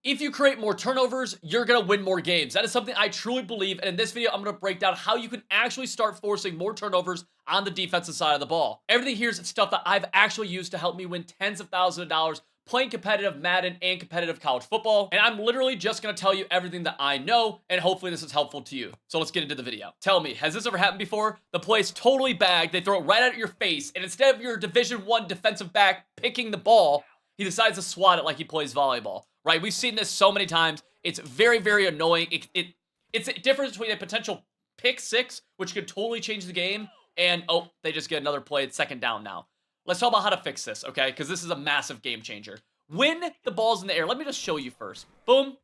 If you create more turnovers, you're going to win more games. That is something I truly believe. And in this video, I'm going to break down how you can actually start forcing more turnovers on the defensive side of the ball. Everything here is stuff that I've actually used to help me win tens of thousands of dollars playing competitive Madden and competitive college football. And I'm literally just going to tell you everything that I know, and hopefully this is helpful to you. So let's get into the video. Tell me, has this ever happened before? The play's totally bagged. They throw it right at your face. And instead of your Division I defensive back picking the ball, he decides to swat it like he plays volleyball, right? We've seen this so many times. It's very, very annoying. It's a difference between a potential pick six, which could totally change the game, and, oh, they just get another play. It's second down now. Let's talk about how to fix this, okay? Because this is a massive game changer. When the ball's in the air, let me just show you first. Boom.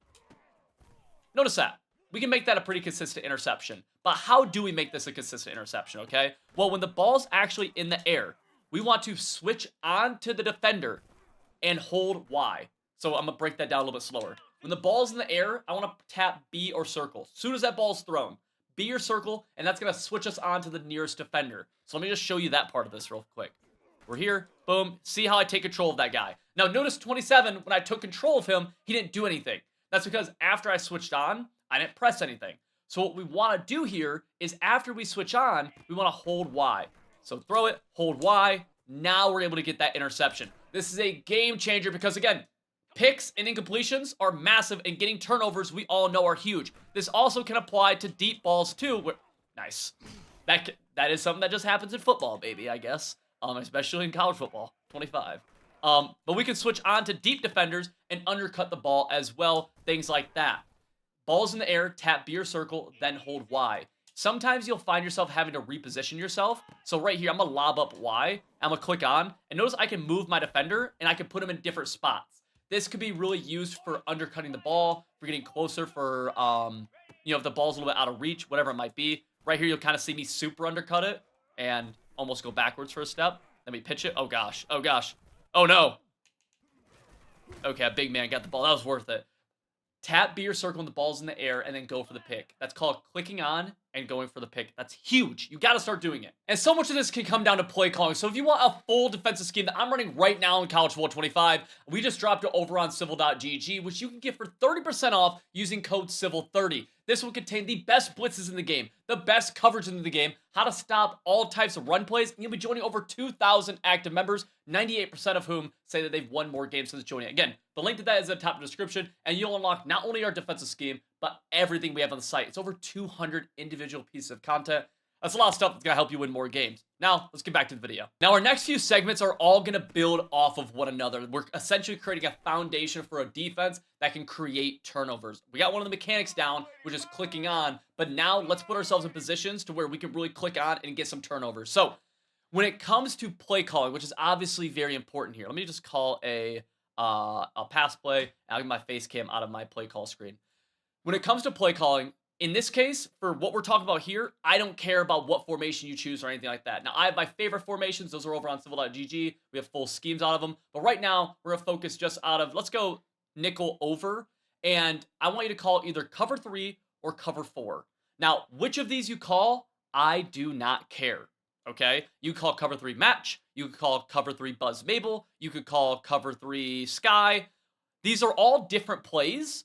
Notice that. We can make that a pretty consistent interception. But how do we make this a consistent interception, okay? Well, when the ball's actually in the air, we want to switch on to the defender and hold Y. So I'm going to break that down a little bit slower. When the ball's in the air, I want to tap B or circle. As soon as that ball's thrown, B or circle, and that's going to switch us on to the nearest defender. So let me just show you that part of this real quick. We're here. Boom. See how I take control of that guy. Now, notice 27, when I took control of him, he didn't do anything. That's because after I switched on, I didn't press anything. So what we want to do here is after we switch on, we want to hold Y. So throw it, hold Y. Now we're able to get that interception. This is a game changer because, again, picks and incompletions are massive, and getting turnovers we all know are huge. This also can apply to deep balls too. Nice. That is something that just happens in football, baby, I guess. Especially in college football, 25. But we can switch on to deep defenders and undercut the ball as well, things like that. Balls in the air, tap B or circle, then hold Y. Sometimes you'll find yourself having to reposition yourself. So right here, I'm going to lob up Y. I'm going to click on. And notice I can move my defender, and I can put him in different spots. This could be really used for undercutting the ball, for getting closer, for, if the ball's a little bit out of reach, whatever it might be. Right here, you'll kind of see me super undercut it and almost go backwards for a step. Then we pitch it. Oh, gosh. Oh, gosh. Oh, no. Okay, a big man got the ball. That was worth it. Tap B or circle when the ball's in the air and then go for the pick. That's called clicking on and going for the pick. That's huge. You got to start doing it. And so much of this can come down to play calling. So if you want a full defensive scheme that I'm running right now in College Football 25, we just dropped it over on civil.gg, which you can get for 30% off using code CIVIL30. This will contain the best blitzes in the game, the best coverage in the game, how to stop all types of run plays, and you'll be joining over 2,000 active members, 98% of whom say that they've won more games since joining. Again, the link to that is at the top of the description, and you'll unlock not only our defensive scheme, but everything we have on the site. It's over 200 individual pieces of content. That's a lot of stuff that's going to help you win more games. Now, let's get back to the video. Now, our next few segments are all going to build off of one another. We're essentially creating a foundation for a defense that can create turnovers. We got one of the mechanics down, which is clicking on, but now let's put ourselves in positions to where we can really click on and get some turnovers. So, when it comes to play calling, which is obviously very important here, let me just call a pass play. I'll get my face cam out of my play call screen. When it comes to play calling, in this case, for what we're talking about here, I don't care about what formation you choose or anything like that. Now, I have my favorite formations. Those are over on civil.gg. We have full schemes out of them. But right now, we're going to focus just out of, let's go nickel over. And I want you to call either cover 3 or cover 4. Now, which of these you call, I do not care. Okay? You call cover 3 match. You could call cover 3 Buzz Mabel. You could call cover 3 Sky. These are all different plays.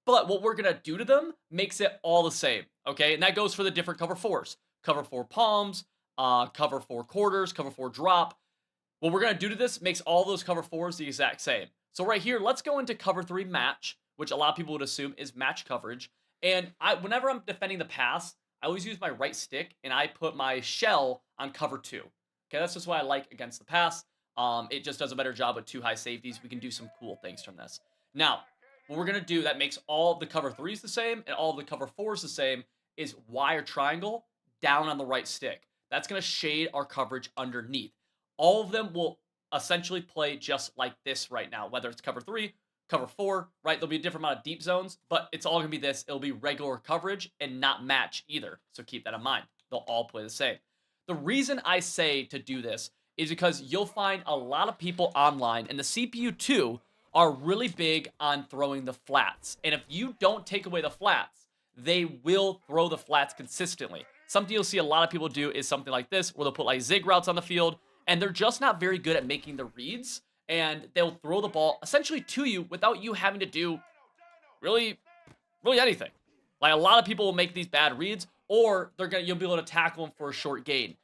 But what we're going to do to them makes it all the same, okay? And that goes for the different cover 4s. Cover 4 palms, cover 4 quarters, cover 4 drop. What we're going to do to this makes all those cover 4s the exact same. So right here, let's go into cover 3 match, which a lot of people would assume is match coverage. And whenever I'm defending the pass, I always use my right stick, and I put my shell on cover 2. Okay, that's just what I like against the pass. It just does a better job with 2 high safeties. We can do some cool things from this. Now, what we're going to do that makes all the cover 3s the same and all the cover 4s the same is Y or triangle down on the right stick. That's going to shade our coverage underneath. All of them will essentially play just like this right now, whether it's cover 3, cover 4, right? There'll be a different amount of deep zones, but it's all going to be this. It'll be regular coverage and not match either. So keep that in mind. They'll all play the same. The reason I say to do this is because you'll find a lot of people online, and the CPU too, are really big on throwing the flats. And if you don't take away the flats, they will throw the flats consistently. Something you'll see a lot of people do is something like this, where they'll put like zig routes on the field, and they're just not very good at making the reads, and they'll throw the ball essentially to you without you having to do really, really anything. Like, a lot of people will make these bad reads, or you'll be able to tackle them for a short gain.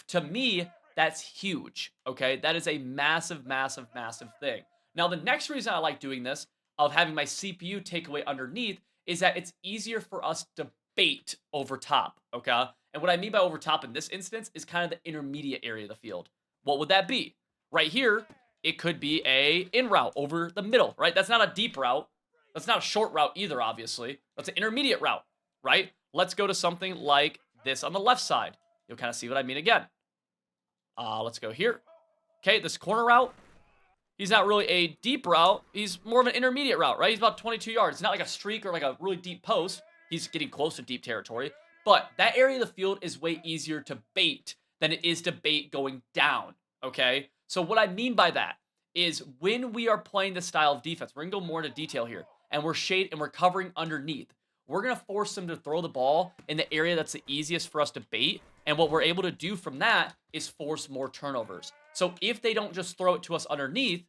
To me, that's huge, okay? That is a massive, massive, massive thing. Now, the next reason I like doing this, of having my CPU takeaway underneath, is that it's easier for us to bait over top, okay? And what I mean by over top in this instance is kind of the intermediate area of the field. What would that be? Right here, it could be a in route over the middle, right? That's not a deep route. That's not a short route either, obviously. That's an intermediate route, right? Let's go to something like this on the left side. You'll kind of see what I mean again. Let's go here. Okay, this corner route, he's not really a deep route. He's more of an intermediate route, right? He's about 22 yards. It's not like a streak or like a really deep post. He's getting close to deep territory. But that area of the field is way easier to bait than it is to bait going down, okay? So what I mean by that is when we are playing this style of defense, we're going to go more into detail here, and we're covering underneath. We're going to force them to throw the ball in the area that's the easiest for us to bait, and what we're able to do from that is force more turnovers. So if they don't just throw it to us underneath,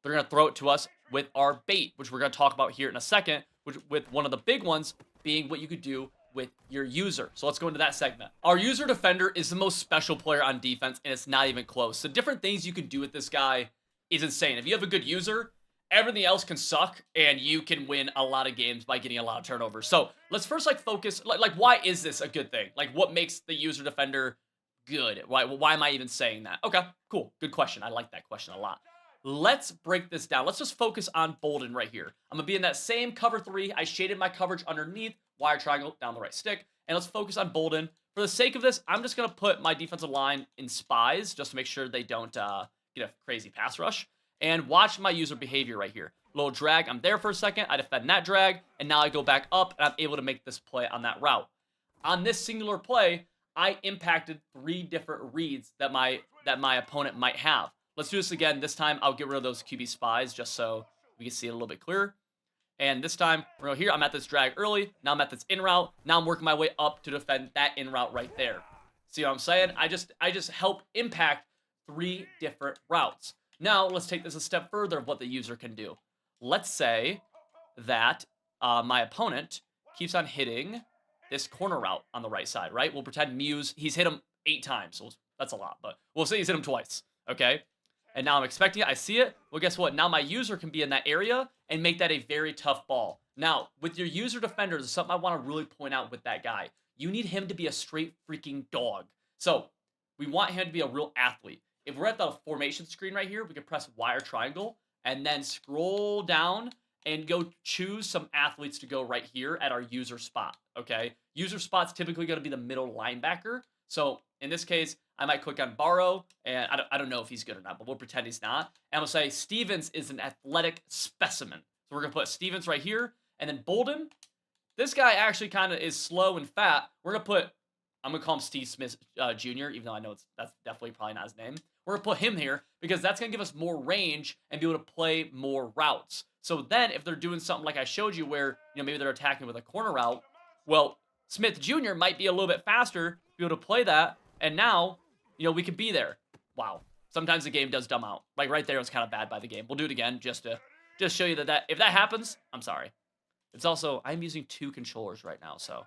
they're going to throw it to us with our bait, which we're going to talk about here in a second, with one of the big ones being what you could do with your user. So let's go into that segment. Our user defender is the most special player on defense, and it's not even close. The different things you can do with this guy is insane. If you have a good user, everything else can suck, and you can win a lot of games by getting a lot of turnovers. So let's first focus, why is this a good thing? Like, what makes the user defender good? Why am I even saying that? Okay, cool. Good question. I like that question a lot. Let's break this down. Let's just focus on Bolden right here. I'm going to be in that same cover 3. I shaded my coverage underneath, wire triangle down the right stick, and let's focus on Bolden. For the sake of this, I'm just going to put my defensive line in spies just to make sure they don't get a crazy pass rush. And watch my user behavior right here. Little drag, I'm there for a second, I defend that drag, and now I go back up, and I'm able to make this play on that route. On this singular play, I impacted 3 different reads that my opponent might have. Let's do this again. This time, I'll get rid of those QB spies just so we can see it a little bit clearer. And this time, we're going here. I'm at this drag early. Now I'm at this in route. Now I'm working my way up to defend that in route right there. See what I'm saying? I just help impact 3 different routes. Now, let's take this a step further of what the user can do. Let's say that my opponent keeps on hitting this corner route on the right side, right? We'll pretend Muse, he's hit him 8 times. So that's a lot, but we'll say he's hit him twice, okay? And now I'm expecting it. I see it. Well, guess what? Now my user can be in that area and make that a very tough ball. Now, with your user defender, there's something I want to really point out with that guy. You need him to be a straight freaking dog. So we want him to be a real athlete. If we're at the formation screen right here, we can press wire triangle and then scroll down and go choose some athletes to go right here at our user spot, okay? User spot's typically going to be the middle linebacker. So in this case, I might click on Borrow, and I don't know if he's good or not, but we'll pretend he's not. And we'll say Stevens is an athletic specimen. So we're going to put Stevens right here. And then Bolden, this guy actually kind of is slow and fat. We're going to put, I'm going to call him Steve Smith Jr., even though I know that's definitely probably not his name. We're going to put him here because that's going to give us more range and be able to play more routes. So then if they're doing something like I showed you where, maybe they're attacking with a corner route, well, Smith Jr. might be a little bit faster, be able to play that, and now, we could be there. Wow. Sometimes the game does dumb out. Like right there, it was kind of bad by the game. We'll do it again just to show you that if that happens, I'm sorry. It's also, I'm using 2 controllers right now, so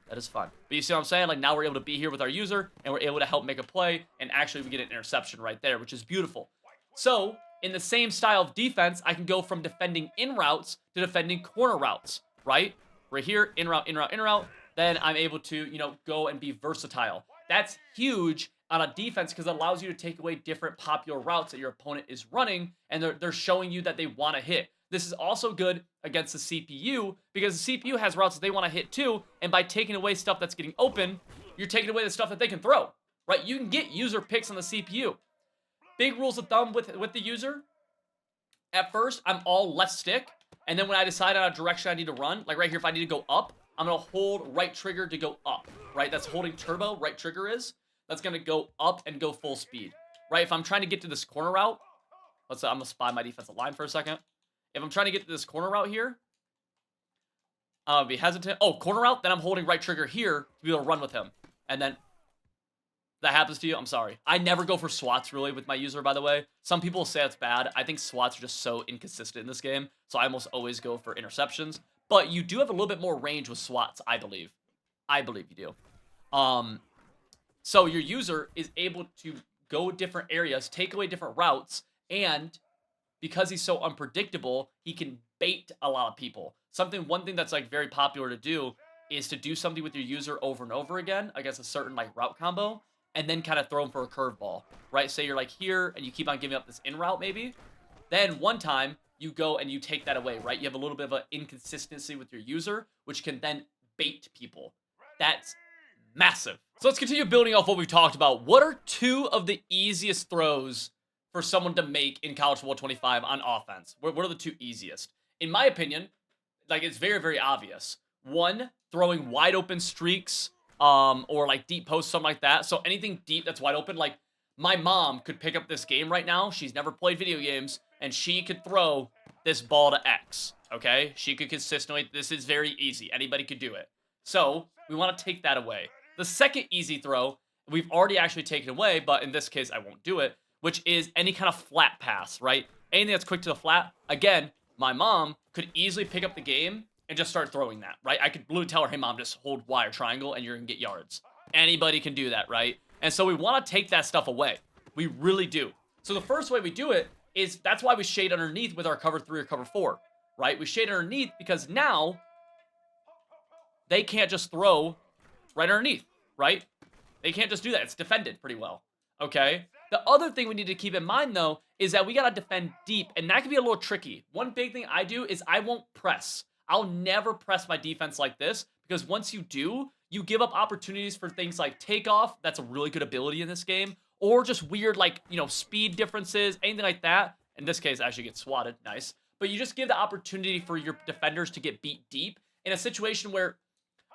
that is fun. But you see what I'm saying? Like now we're able to be here with our user, and we're able to help make a play, and actually we get an interception right there, which is beautiful. So, in the same style of defense, I can go from defending in routes to defending corner routes, right? Right here, in route, in route, in route. Then I'm able to, go and be versatile. That's huge on a defense because it allows you to take away different popular routes that your opponent is running, and they're showing you that they want to hit. This is also good against the CPU because the CPU has routes that they want to hit too, and by taking away stuff that's getting open, you're taking away the stuff that they can throw, right? You can get user picks on the CPU. Big rules of thumb with the user. At first, I'm all left stick, and then when I decide on a direction I need to run, like right here, if I need to go up, I'm going to hold right trigger to go up, right? That's holding turbo, right trigger is. That's going to go up and go full speed, right? If I'm trying to get to this corner route, I'm going to spy my defensive line for a second. If I'm trying to get to this corner route here, I'll be hesitant. Oh, corner route, then I'm holding right trigger here to be able to run with him. And then that happens to you, I'm sorry. I never go for swats really with my user, by the way. Some people say it's bad. I think swats are just so inconsistent in this game, so I almost always go for interceptions. but you do have a little bit more range with swats, I believe. I believe you do. So your user is able to go different areas, take away different routes, and because he's so unpredictable, he can bait a lot of people. One thing that's like very popular to do is to do something with your user over and over again against a certain like route combo, and then kind of throw him for a curveball, right? Say you're like here, and you keep on giving up this in route maybe. Then one time you go and you take that away, right? You have a little bit of an inconsistency with your user, which can then bait people. That's massive. So let's continue building off what we've talked about. What are 2 of the easiest throws for someone to make in College Football 25 on offense? What are the 2 easiest? In my opinion, like it's very, very obvious. 1, throwing wide open streaks, or like deep posts, something like that. So anything deep that's wide open, like my mom could pick up this game right now. She's never played video games, and she could throw this ball to X, okay? She could consistently, this is very easy. Anybody could do it. So we want to take that away. The second easy throw, we've already actually taken away, but in this case, I won't do it, which is any kind of flat pass, right? Anything that's quick to the flat. Again, my mom could easily pick up the game and just start throwing that, right? I could literally tell her, hey, mom, just hold Y or triangle, and you're going to get yards. Anybody can do that, right? And so we want to take that stuff away. We really do. So the first way we do it is, that's why we shade underneath with our cover 3 or cover 4, right? We shade underneath because now they can't just throw right underneath, right? They can't just do that. It's defended pretty well, okay? The other thing we need to keep in mind, though, is that we got to defend deep, and that can be a little tricky. One big thing I do is I won't press. I'll never press my defense like this, because once you do, you give up opportunities for things like takeoff. That's a really good ability in this game. Or just weird, like, you know, speed differences, anything like that. In this case, actually get swatted. Nice. But you just give the opportunity for your defenders to get beat deep in a situation where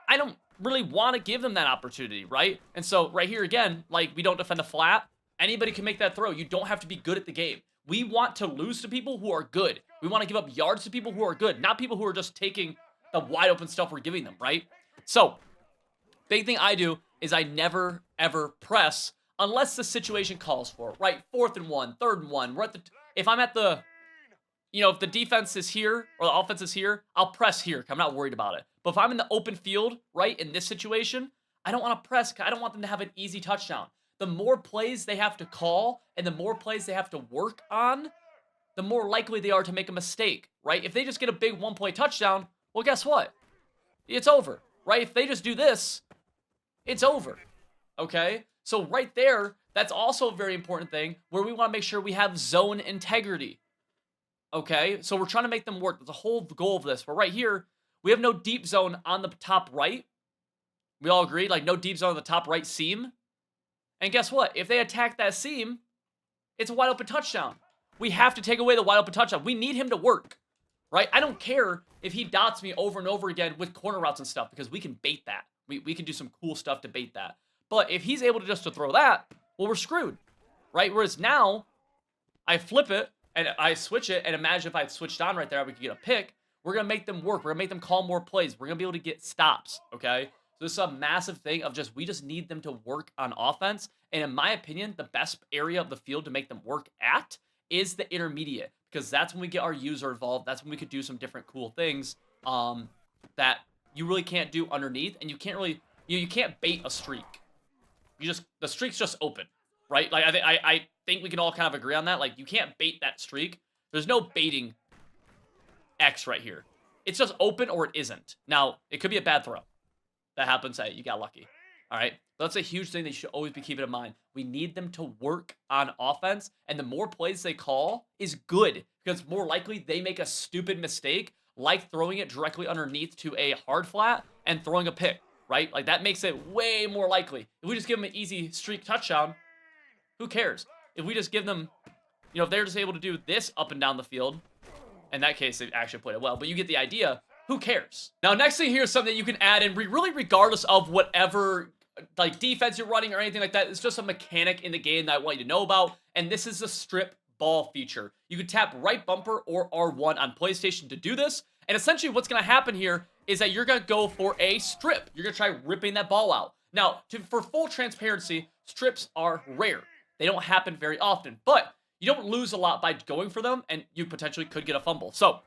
I don't really want to give them that opportunity, right? And so right here again, like, we don't defend the flat. Anybody can make that throw. You don't have to be good at the game. We want to lose to people who are good. We want to give up yards to people who are good, not people who are just taking the wide open stuff we're giving them, right? So, big thing I do is I never, ever press unless the situation calls for it, right? 4th and 1, 3rd and 1. We're at the, if I'm at the, you know, if the defense is here or the offense is here, I'll press here. I'm not worried about it. But if I'm in the open field, right, in this situation, I don't want to press. I don't want them to have an easy touchdown. The more plays they have to call and the more plays they have to work on, the more likely they are to make a mistake, right? If they just get a big one-play touchdown, well, guess what? It's over, right? If they just do this, it's over, okay? So right there, that's also a very important thing where we want to make sure we have zone integrity, okay? So we're trying to make them work. That's the whole goal of this. But right here, we have no deep zone on the top right. We all agree, like no deep zone on the top right seam. And guess what? If they attack that seam, it's a wide open touchdown. We have to take away the wide open touchdown. We need him to work, right? I don't care if he dots me over and over again with corner routes and stuff because we can bait that. We can do some cool stuff to bait that. But if he's able to just to throw that, well, we're screwed, right? Whereas now, I flip it and I switch it, and imagine if I had switched on right there, we could get a pick. We're going to make them work. We're going to make them call more plays. We're going to be able to get stops, okay? So this is a massive thing of just, we just need them to work on offense. And in my opinion, the best area of the field to make them work at is the intermediate, because that's when we get our user involved. That's when we could do some different cool things that you really can't do underneath, and you can't really, you can't bait a streak. The streak's just open, right? Like I think we can all kind of agree on that. Like, you can't bait that streak. There's no baiting X right here. It's just open or it isn't. Now, it could be a bad throw. That happens. Hey, you got lucky. All right. That's a huge thing that you should always be keeping in mind. We need them to work on offense, and the more plays they call is good, because more likely they make a stupid mistake, like throwing it directly underneath to a hard flat and throwing a pick, right? Like, that makes it way more likely. If we just give them an easy streak touchdown, who cares? If we just give them, you know, if they're just able to do this up and down the field, in that case, they actually played it well, but you get the idea. Who cares? Now, next thing here is something that you can add in, really regardless of whatever like defense you're running or anything like that. It's just a mechanic in the game that I want you to know about, and this is the strip ball feature. You can tap right bumper or R1 on PlayStation to do this, and essentially what's going to happen here is that you're going to go for a strip. You're going to try ripping that ball out. Now, for full transparency, strips are rare. They don't happen very often, but you don't lose a lot by going for them, and you potentially could get a fumble. So,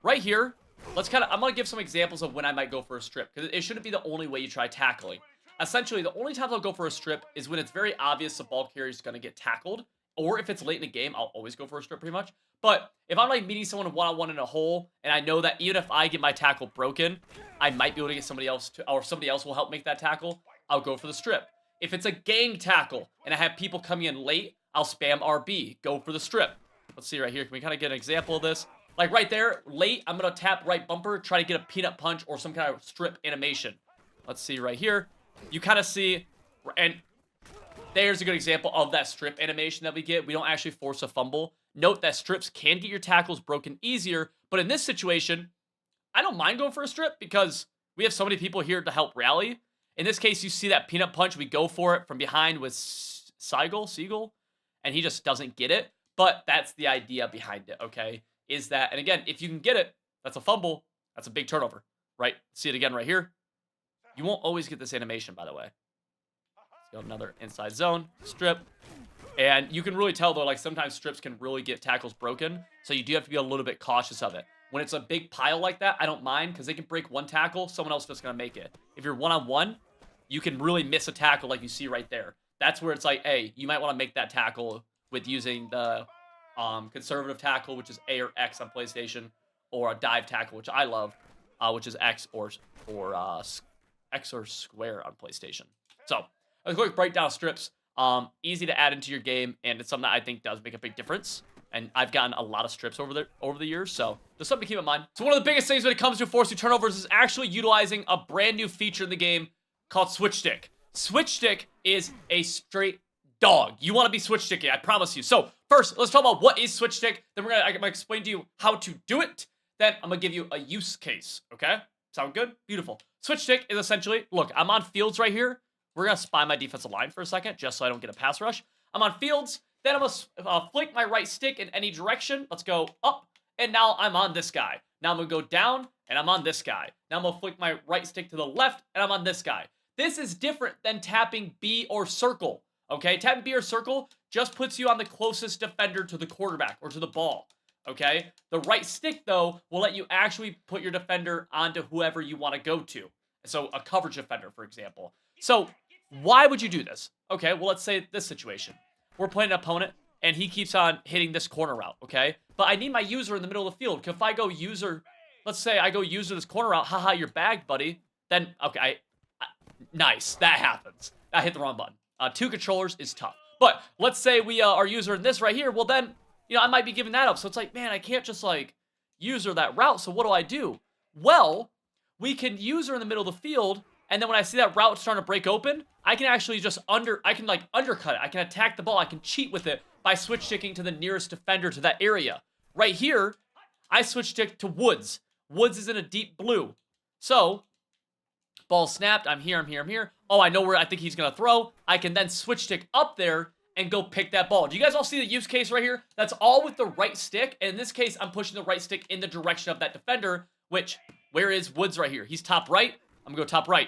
right here, I'm going to give some examples of when I might go for a strip, because it shouldn't be the only way you try tackling. Essentially, the only times I'll go for a strip is when it's very obvious the ball carrier is going to get tackled, or if it's late in the game, I'll always go for a strip pretty much. But if I'm like meeting someone one-on-one in a hole, and I know that even if I get my tackle broken, I might be able to get somebody else to, or somebody else will help make that tackle, I'll go for the strip. If it's a gang tackle, and I have people coming in late, I'll spam RB, go for the strip. Let's see right here, can we kind of get an example of this? Like right there, late, I'm going to tap right bumper, try to get a peanut punch or some kind of strip animation. Let's see right here. You kind of see, and there's a good example of that strip animation that we get. We don't actually force a fumble. Note that strips can get your tackles broken easier, but in this situation, I don't mind going for a strip because we have so many people here to help rally. In this case, you see that peanut punch. We go for it from behind with Siegel, and he just doesn't get it. But that's the idea behind it, okay? Is that, and again, if you can get it, that's a fumble. That's a big turnover, right? See it again right here. You won't always get this animation, by the way. Let's go another inside zone, strip. And you can really tell, though, like sometimes strips can really get tackles broken. So you do have to be a little bit cautious of it. When it's a big pile like that, I don't mind because they can break one tackle. Someone else is just going to make it. If you're one-on-one, you can really miss a tackle like you see right there. That's where it's like, hey, you might want to make that tackle with using the conservative tackle, which is A or X on PlayStation, or a dive tackle, which I love, which is X or X or square on PlayStation. So, a quick breakdown of strips. Easy to add into your game, and it's something that I think does make a big difference. And I've gotten a lot of strips over the years, so just something to keep in mind. So one of the biggest things when it comes to forcing turnovers is actually utilizing a brand new feature in the game called Switch Stick. Switch Stick is a straight dog. You want to be switch sticky, I promise you. So first, let's talk about what is Switch Stick. Then I'm gonna explain to you how to do it. Then I'm gonna give you a use case. Okay? Sound good? Beautiful. Switch Stick is essentially, look, I'm on fields right here. We're gonna spy my defensive line for a second, just so I don't get a pass rush. I'm on fields. Then I'm gonna flick my right stick in any direction. Let's go up, and now I'm on this guy. Now I'm gonna go down, and I'm on this guy. Now I'm gonna flick my right stick to the left, and I'm on this guy. This is different than tapping B or circle. Okay, tapping B or circle just puts you on the closest defender to the quarterback or to the ball. Okay, the right stick though will let you actually put your defender onto whoever you want to go to. So a coverage defender, for example. So why would you do this? Okay, well, let's say this situation. We're playing an opponent, and he keeps on hitting this corner route, okay? But I need my user in the middle of the field. If I go user, let's say I go user this corner route, haha, you're bagged, buddy. Then, okay, nice, that happens. I hit the wrong button. 2 controllers is tough. But let's say we are user in this right here. Well, then, you know, I might be giving that up. So it's like, man, I can't just, like, user that route. So what do I do? Well, we can user in the middle of the field, and then when I see that route starting to break open, I can actually just undercut it. I can attack the ball. I can cheat with it by switch sticking to the nearest defender to that area. Right here, I switch stick to Woods. Woods is in a deep blue. So, ball snapped. I'm here. Oh, I know where I think he's going to throw. I can then switch stick up there and go pick that ball. Do you guys all see the use case right here? That's all with the right stick. And in this case, I'm pushing the right stick in the direction of that defender, which, where is Woods right here? He's top right. I'm going to go top right.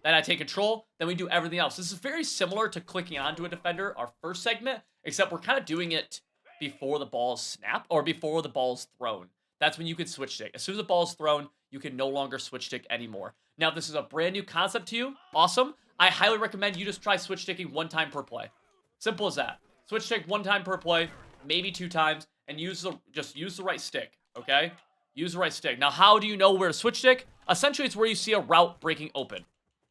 Then I take control, then we do everything else. This is very similar to clicking onto a defender, our first segment, except we're kind of doing it before the ball is snapped or before the ball is thrown. That's when you can switch stick. As soon as the ball is thrown, you can no longer switch stick anymore. Now, if this is a brand new concept to you, awesome. I highly recommend you just try switch sticking 1 time per play. Simple as that. Switch stick 1 time per play, maybe 2 times, and just use the right stick, okay? Use the right stick. Now, how do you know where to switch stick? Essentially, it's where you see a route breaking open.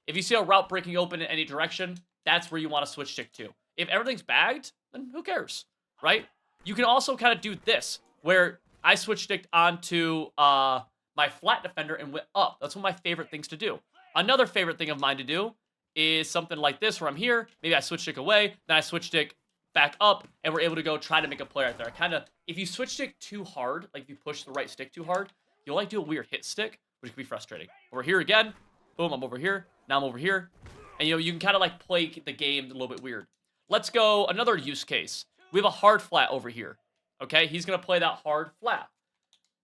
If you see a route breaking open in any direction, that's where you want to switch stick to. If everything's bagged, then who cares, right? You can also kind of do this, where I switch stick onto my flat defender and went up. That's one of my favorite things to do. Another favorite thing of mine to do is something like this, where I'm here, maybe I switch stick away, then I switch stick back up, and we're able to go try to make a play right there. If you switch stick too hard, like if you push the right stick too hard, you'll like do a weird hit stick, which can be frustrating. Over here again, boom, I'm over here. Now I'm over here. And, you know, you can kind of like play the game a little bit weird. Let's go another use case. We have a hard flat over here. Okay, he's going to play that hard flat.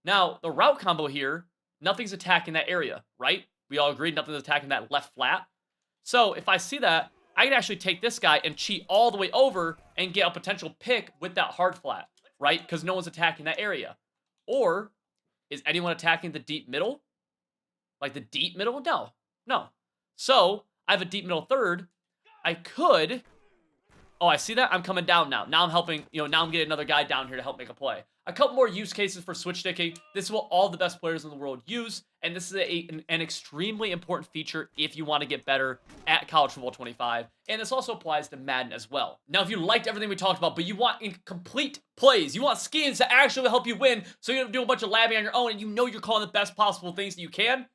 Now, the route combo here, nothing's attacking that area, right? We all agreed nothing's attacking that left flat. So if I see that, I can actually take this guy and cheat all the way over and get a potential pick with that hard flat, right? Because no one's attacking that area. Or Is anyone attacking the deep middle? Like the deep middle? No. No. So, I have a deep middle third. I could... Oh, I see that? I'm coming down now. Now I'm helping, now I'm getting another guy down here to help make a play. A couple more use cases for switch sticking. This is what all the best players in the world use, and this is an extremely important feature if you want to get better at College Football 25, and this also applies to Madden as well. Now, if you liked everything we talked about, but you want complete plays, you want schemes to actually help you win, so you don't do a bunch of labbing on your own, and you're calling the best possible things that you can,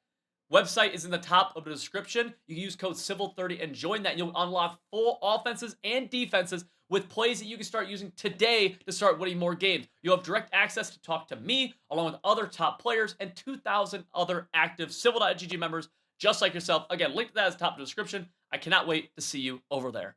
website is in the top of the description. You can use code CIVIL30 and join that. You'll unlock full offenses and defenses with plays that you can start using today to start winning more games. You'll have direct access to talk to me, along with other top players, and 2,000 other active Civil.GG members just like yourself. Again, link to that is top of the description. I cannot wait to see you over there.